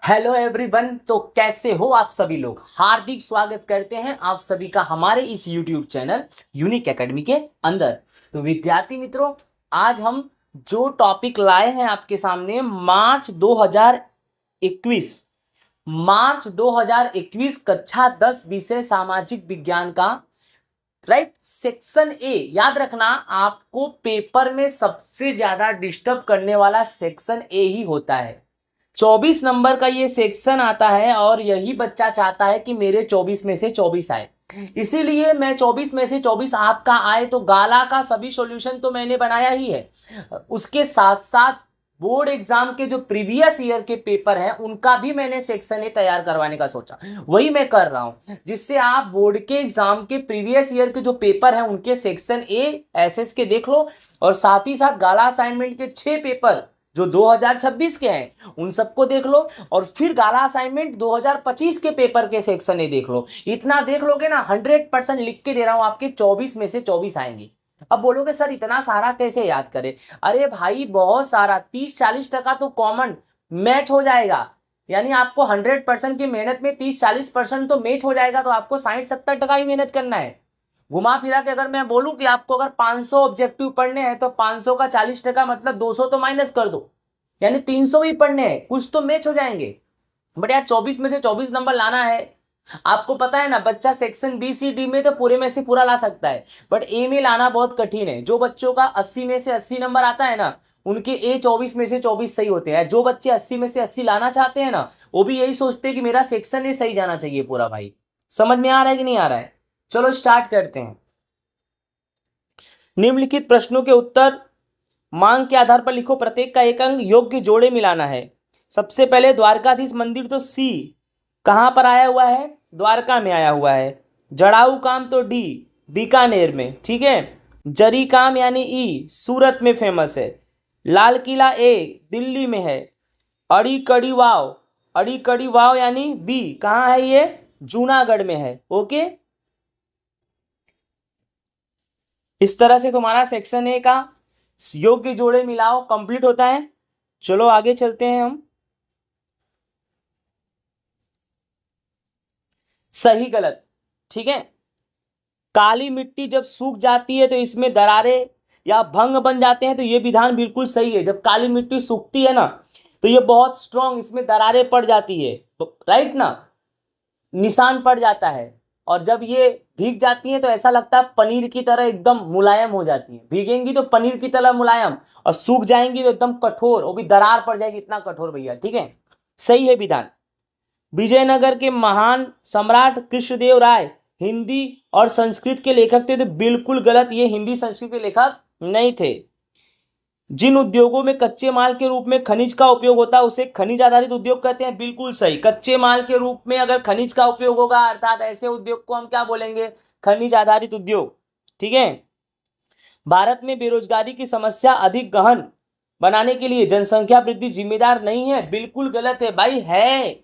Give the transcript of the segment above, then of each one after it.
Hello everyone. तो कैसे हो आप सभी लोग। हार्दिक स्वागत करते हैं आप सभी का हमारे इस यूट्यूब चैनल यूनिक एकेडमी के अंदर। तो विद्यार्थी मित्रों, आज हम जो टॉपिक लाए हैं आपके सामने मार्च 2021 कक्षा 10 विषय सामाजिक विज्ञान का राइट सेक्शन ए। याद रखना, आपको पेपर में सबसे ज्यादा डिस्टर्ब करने वाला सेक्शन ए ही होता है। 24 नंबर का ये सेक्शन आता है और यही बच्चा चाहता है कि मेरे 24 में से 24 आए। इसीलिए मैं 24 में से 24 आपका आए, तो गाला का सभी सॉल्यूशन तो मैंने बनाया ही है। उसके साथ साथ बोर्ड एग्जाम के जो प्रीवियस ईयर के पेपर हैं उनका भी मैंने सेक्शन ए तैयार करवाने का सोचा। वही मैं कर रहा हूं, जिससे आप बोर्ड के एग्जाम के प्रीवियस ईयर के जो पेपर हैं उनके सेक्शन ए एसएस के देख लो, और साथ ही साथ गाला असाइनमेंट के 6 पेपर जो 2026 के हैं उन सबको देख लो, और फिर गाला असाइनमेंट 2025 के पेपर के सेक्शन ए देख लो। इतना देख लोगे ना, 100% लिख के दे रहा हूं, आपके 24 में से 24 आएंगे। अब बोलोगे सर इतना सारा कैसे याद करे। अरे भाई बहुत सारा, 30-40% तो कॉमन मैच हो जाएगा। यानी आपको 100% की मेहनत में 30-40% तो मैच हो जाएगा, तो आपको 60-70% ही मेहनत करना है। घुमा फिरा के अगर मैं बोलूं कि आपको अगर 500 ऑब्जेक्टिव पढ़ने हैं तो 500 का 40% मतलब 200 तो माइनस कर दो, यानी 300 ही पढ़ने हैं, कुछ तो मैच हो जाएंगे। बट यार 24 में से 24 नंबर लाना है। आपको पता है ना, बच्चा सेक्शन बी सी डी में तो पूरे में से पूरा ला सकता है, बट ए में लाना बहुत कठिन है। जो बच्चों का 80 में से 80 नंबर आता है ना, उनके ए 24 में से 24 सही होते हैं। जो बच्चे 80 में से 80 लाना चाहते हैं ना, वो भी यही सोचते हैं कि मेरा सेक्शन ए सही जाना चाहिए पूरा। भाई समझ में आ रहा है कि नहीं आ रहा है। चलो स्टार्ट करते हैं। निम्नलिखित प्रश्नों के उत्तर मांग के आधार पर लिखो। प्रत्येक का एक अंक योग्य जोड़े मिलाना है। सबसे पहले द्वारकाधीश मंदिर, तो सी कहां पर आया हुआ है, द्वारका में आया हुआ है। जड़ाऊ काम तो डी बीकानेर में, ठीक है। जरी काम यानी ई सूरत में फेमस है। लाल किला ए दिल्ली में है। अड़ी कड़ी वाव यानी बी कहां है, ये जूनागढ़ में है। ओके, इस तरह से तुम्हारा सेक्शन ए का योग्य जोड़े मिलाओ कंप्लीट होता है। चलो आगे चलते हैं हम। सही गलत, ठीक है। काली मिट्टी जब सूख जाती है तो इसमें दरारें या भंग बन जाते हैं, तो ये विधान बिल्कुल सही है। जब काली मिट्टी सूखती है ना, तो ये बहुत स्ट्रांग, इसमें दरारें पड़ जाती है, राइट ना, निशान पड़ जाता है। और जब ये भीग जाती है तो ऐसा लगता है पनीर की तरह एकदम मुलायम हो जाती है। भीगेंगी तो पनीर की तरह मुलायम, और सूख जाएंगी तो एकदम कठोर, वो भी दरार पड़ जाएगी, इतना कठोर भैया, ठीक है। सही है विधान। विजयनगर के महान सम्राट कृष्णदेव राय हिंदी और संस्कृत के लेखक थे, तो बिल्कुल गलत, ये हिंदी संस्कृत के लेखक नहीं थे। जिन उद्योगों में कच्चे माल के रूप में खनिज का उपयोग होता है उसे खनिज आधारित उद्योग कहते हैं। बिल्कुल सही, कच्चे माल के रूप में अगर खनिज का उपयोग होगा, अर्थात ऐसे उद्योग को हम क्या बोलेंगे, खनिज आधारित उद्योग, ठीक है। भारत में बेरोजगारी की समस्या अधिक गहन बनाने के लिए जनसंख्या वृद्धि जिम्मेदार नहीं है। बिल्कुल गलत है भाई, है।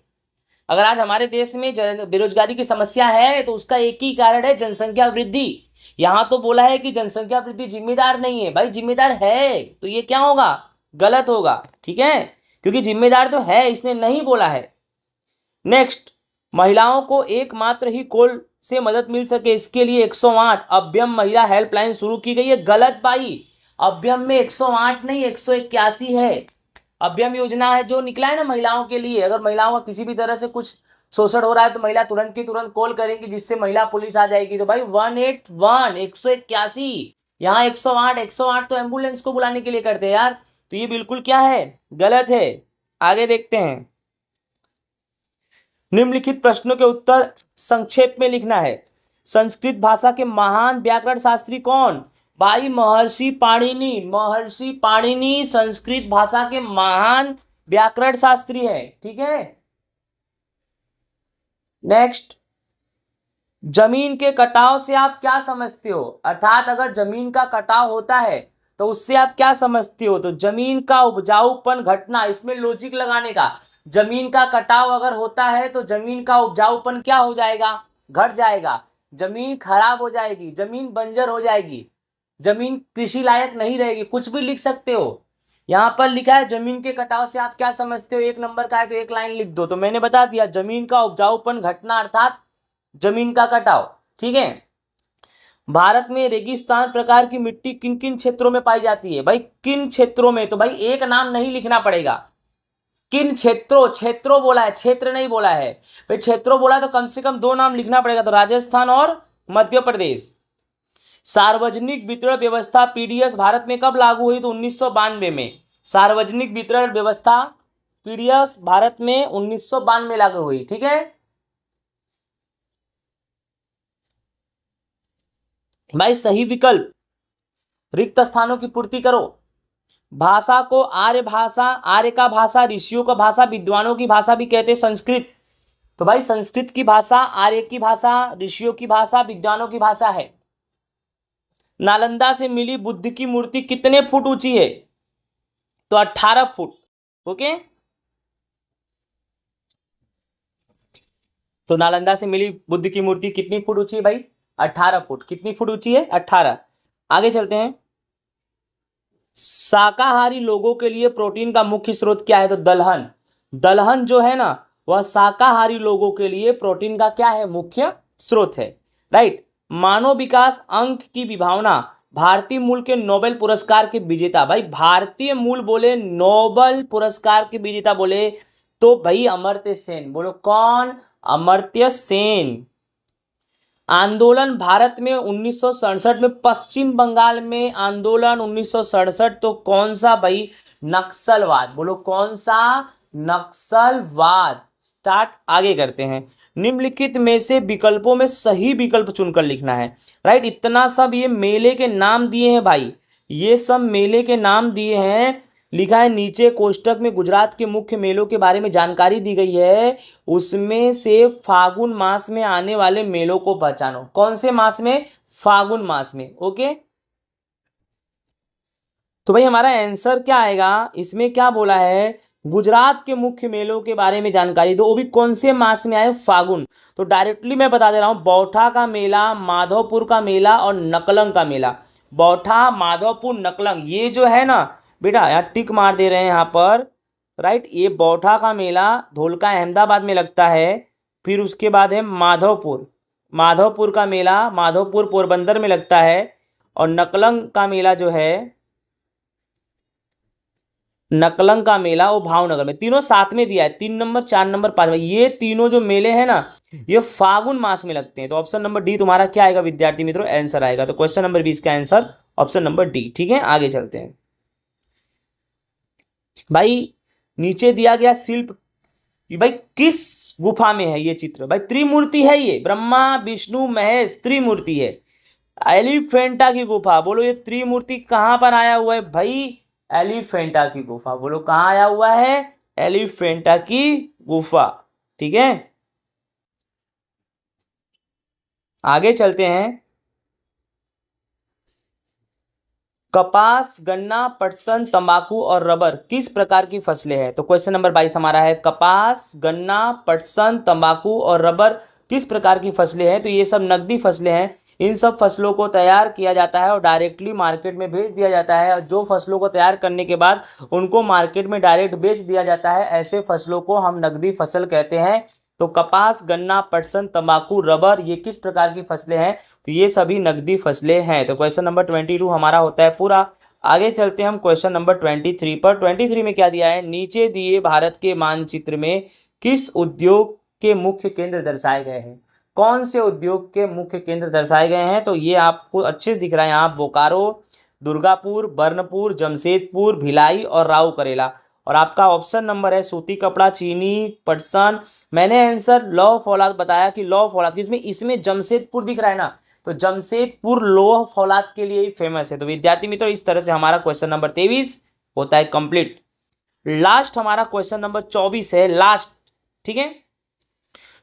अगर आज हमारे देश में बेरोजगारी की समस्या है तो उसका एक ही कारण है, जनसंख्या वृद्धि। यहां तो बोला है कि जनसंख्या वृद्धि जिम्मेदार नहीं है, भाई जिम्मेदार है, तो ये क्या होगा, गलत होगा, ठीक है, क्योंकि जिम्मेदार तो है, इसने नहीं बोला है। नेक्स्ट, महिलाओं को एकमात्र ही कॉल से मदद मिल सके इसके लिए 108 अभ्यम महिला हेल्पलाइन शुरू की गई है। गलत भाई, अभ्यम में 108 नहीं 181 है। अभ्यम योजना है जो निकला है ना महिलाओं के लिए। अगर महिलाओं का किसी भी तरह से कुछ शोषण हो रहा है तो महिला तुरंत की तुरंत कॉल करेंगी, जिससे महिला पुलिस आ जाएगी। तो भाई 181 181, यहाँ 108 108 तो एम्बुलेंस को बुलाने के लिए करते हैं यार। तो ये बिल्कुल क्या है, गलत है। आगे देखते हैं। निम्नलिखित प्रश्नों के उत्तर संक्षेप में लिखना है। संस्कृत भाषा के महान व्याकरण शास्त्री कौन, भाई महर्षि पाणिनि। महर्षि पाणिनि संस्कृत भाषा के महान व्याकरण शास्त्री है, ठीक है। नेक्स्ट, जमीन के कटाव से आप क्या समझते हो, अर्थात अगर जमीन का कटाव होता है तो उससे आप क्या समझते हो, तो जमीन का उपजाऊपन घटना, इसमें लॉजिक लगाने का। जमीन का कटाव अगर होता है तो जमीन का उपजाऊपन क्या हो जाएगा, घट जाएगा। जमीन खराब हो जाएगी, जमीन बंजर हो जाएगी, जमीन कृषि लायक नहीं रहेगी, कुछ भी लिख सकते हो। यहाँ पर लिखा है जमीन के कटाव से आप क्या समझते हो, 1 नंबर का है तो एक लाइन लिख दो। तो मैंने बता दिया, जमीन का उपजाऊपन घटना अर्थात जमीन का कटाव। ठीक है। भारत में रेगिस्तान प्रकार की मिट्टी किन किन क्षेत्रों में पाई जाती है? भाई किन क्षेत्रों में, तो भाई एक नाम नहीं लिखना पड़ेगा, किन क्षेत्रों, क्षेत्रों बोला है, क्षेत्र नहीं बोला है भाई, क्षेत्रों बोला तो कम से कम 2 नाम लिखना पड़ेगा, तो राजस्थान और मध्य प्रदेश। सार्वजनिक वितरण व्यवस्था पीडीएस भारत में कब लागू हुई? तो 1992 में। सार्वजनिक वितरण व्यवस्था पीडीएस भारत में 1992 में लागू हुई। ठीक है भाई, सही विकल्प, रिक्त स्थानों की पूर्ति करो। भाषा को आर्य भाषा, आर्य का भाषा, ऋषियों का भाषा, विद्वानों की भाषा भी कहते हैं संस्कृत। तो भाई संस्कृत की भाषा, आर्य की भाषा, ऋषियों की भाषा, विद्वानों की भाषा है। नालंदा से मिली बुद्ध की मूर्ति कितने फुट ऊंची है? तो 18 फुट। ओके, तो नालंदा से मिली बुद्ध की मूर्ति कितनी फुट ऊंची है भाई? 18 फुट। कितनी फुट ऊंची है? 18। आगे चलते हैं। शाकाहारी लोगों के लिए प्रोटीन का मुख्य स्रोत क्या है? तो दलहन। दलहन जो है ना, वह शाकाहारी लोगों के लिए प्रोटीन का क्या है? मुख्य स्रोत है। राइट। मानव विकास अंक की विभावना भारतीय मूल के नोबेल पुरस्कार के विजेता, भाई भारतीय मूल बोले, नोबेल पुरस्कार के विजेता बोले तो भाई अमर्त्य सेन। बोलो कौन? अमर्त्य सेन। आंदोलन भारत में 1967 में, पश्चिम बंगाल में आंदोलन 1967, तो कौन सा भाई? नक्सलवाद। बोलो कौन सा? नक्सलवाद। स्टार्ट, आगे करते हैं। निम्नलिखित में से विकल्पों में सही विकल्प चुनकर लिखना है। राइट, इतना सब ये मेले के नाम दिए हैं भाई, ये सब मेले के नाम दिए हैं। लिखा है नीचे कोष्टक में गुजरात के मुख्य मेलों के बारे में जानकारी दी गई है, उसमें से फागुन मास में आने वाले मेलों को पहचानो। कौन से मास में? फागुन मास में। ओके, तो भाई हमारा आंसर क्या आएगा? इसमें क्या बोला है? गुजरात के मुख्य मेलों के बारे में जानकारी दो, वो भी कौन से मास में आए? फागुन। तो डायरेक्टली मैं बता दे रहा हूं, बौठा का मेला, माधवपुर का मेला और नकलंग का मेला। बौठा, माधवपुर, नकलंग, ये जो है ना बेटा, यहाँ टिक मार दे रहे हैं यहाँ पर। राइट, ये बौठा का मेला धोलका अहमदाबाद में लगता है। फिर उसके बाद है माधवपुर, माधवपुर का मेला माधवपुर पोरबंदर में लगता है। और नकलंग का मेला जो है, नकलंग का मेला वो भावनगर में। तीनों साथ में दिया है, 3 नंबर, 4 नंबर, 5 नंबर, ये तीनों जो मेले हैं ना, ये फागुन मास में लगते हैं। तो ऑप्शन नंबर डी तुम्हारा क्या आएगा विद्यार्थी मित्रों? आंसर आएगा। तो क्वेश्चन नंबर 20 का आंसर ऑप्शन नंबर डी। ठीक है, आगे चलते हैं। भाई नीचे दिया गया शिल्प, भाई किस गुफा में है ये चित्र? भाई त्रिमूर्ति है ये, ब्रह्मा विष्णु महेश, त्रिमूर्ति है। एलिफेंटा की गुफा, बोलो ये त्रिमूर्ति कहां पर आया हुआ है भाई? एलिफेंटा की गुफा। बोलो कहां आया हुआ है? एलिफेंटा की गुफा। ठीक है, आगे चलते हैं। कपास, गन्ना, पटसन, तंबाकू और रबर किस प्रकार की फसलें हैं? तो क्वेश्चन नंबर 22 हमारा है, कपास, गन्ना, पटसन, तंबाकू और रबर किस प्रकार की फसलें हैं? तो ये सब नकदी फसलें हैं। इन सब फसलों को तैयार किया जाता है और डायरेक्टली मार्केट में भेज दिया जाता है, और जो फसलों को तैयार करने के बाद उनको मार्केट में डायरेक्ट बेच दिया जाता है, ऐसे फसलों को हम नकदी फसल कहते हैं। तो कपास, गन्ना, पटसन, तंबाकू, रबर ये किस प्रकार की फसलें हैं? तो ये सभी नकदी फसलें हैं। तो क्वेश्चन नंबर 22 हमारा होता है पूरा। आगे चलते हैं हम क्वेश्चन नंबर 23 पर। 23 में क्या दिया है? नीचे दिए भारत के मानचित्र में किस उद्योग के मुख्य केंद्र दर्शाए गए हैं? कौन से उद्योग के मुख्य केंद्र दर्शाए गए हैं? तो ये आपको अच्छे से दिख रहा है यहाँ, बोकारो, दुर्गापुर, बर्नपुर, जमशेदपुर, भिलाई और राउरकेला। और आपका ऑप्शन नंबर है सूती कपड़ा, चीनी, पटसन। मैंने आंसर लौह फौलाद बताया कि लौह फौलाद, इसमें जमशेदपुर दिख रहा है ना, तो जमशेदपुर लौह फौलाद के लिए ही फेमस है। तो विद्यार्थी मित्रों इस तरह से हमारा क्वेश्चन नंबर 23 होता है कंप्लीट। लास्ट हमारा क्वेश्चन नंबर 24 है, लास्ट। ठीक है,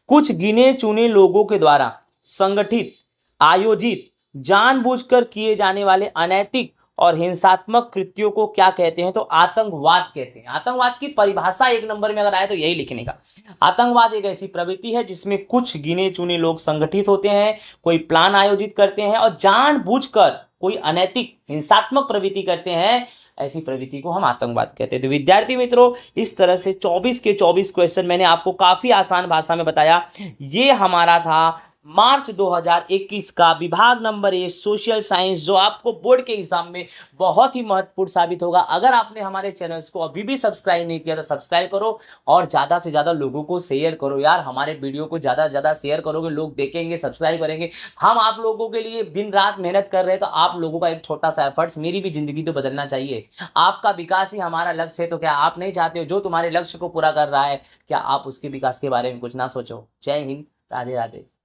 कुछ गिने चुने लोगों के द्वारा संगठित, आयोजित, जानबूझकर किए जाने वाले अनैतिक और हिंसात्मक कृत्यों को क्या कहते हैं? तो आतंकवाद कहते हैं। आतंकवाद की परिभाषा 1 नंबर में अगर आए तो यही लिखने का। आतंकवाद एक ऐसी प्रवृत्ति है जिसमें कुछ गिने चुने लोग संगठित होते हैं, कोई प्लान आयोजित करते हैं और जानबूझकर कोई अनैतिक हिंसात्मक प्रवृत्ति करते हैं, ऐसी प्रवृत्ति को हम आतंकवाद कहते हैं। तो विद्यार्थी मित्रों, इस तरह से 24 के 24 क्वेश्चन मैंने आपको काफ़ी आसान भाषा में बताया। ये हमारा था मार्च 2021 का विभाग नंबर ए सोशल साइंस, जो आपको बोर्ड के एग्जाम में बहुत ही महत्वपूर्ण साबित होगा। अगर आपने हमारे चैनल्स को अभी भी सब्सक्राइब नहीं किया तो सब्सक्राइब करो और ज़्यादा से ज़्यादा लोगों को शेयर करो यार। हमारे वीडियो को ज़्यादा से ज़्यादा शेयर करोगे, लोग देखेंगे, सब्सक्राइब करेंगे। हम आप लोगों के लिए दिन रात मेहनत कर रहे हैं, तो आप लोगों का एक छोटा सा एफर्ट्स, मेरी भी जिंदगी तो बदलना चाहिए। आपका विकास ही हमारा लक्ष्य है, तो क्या आप नहीं चाहते हो जो तुम्हारे लक्ष्य को पूरा कर रहा है, क्या आप उसके विकास के बारे में कुछ ना सोचो? जय हिंद, राधे राधे।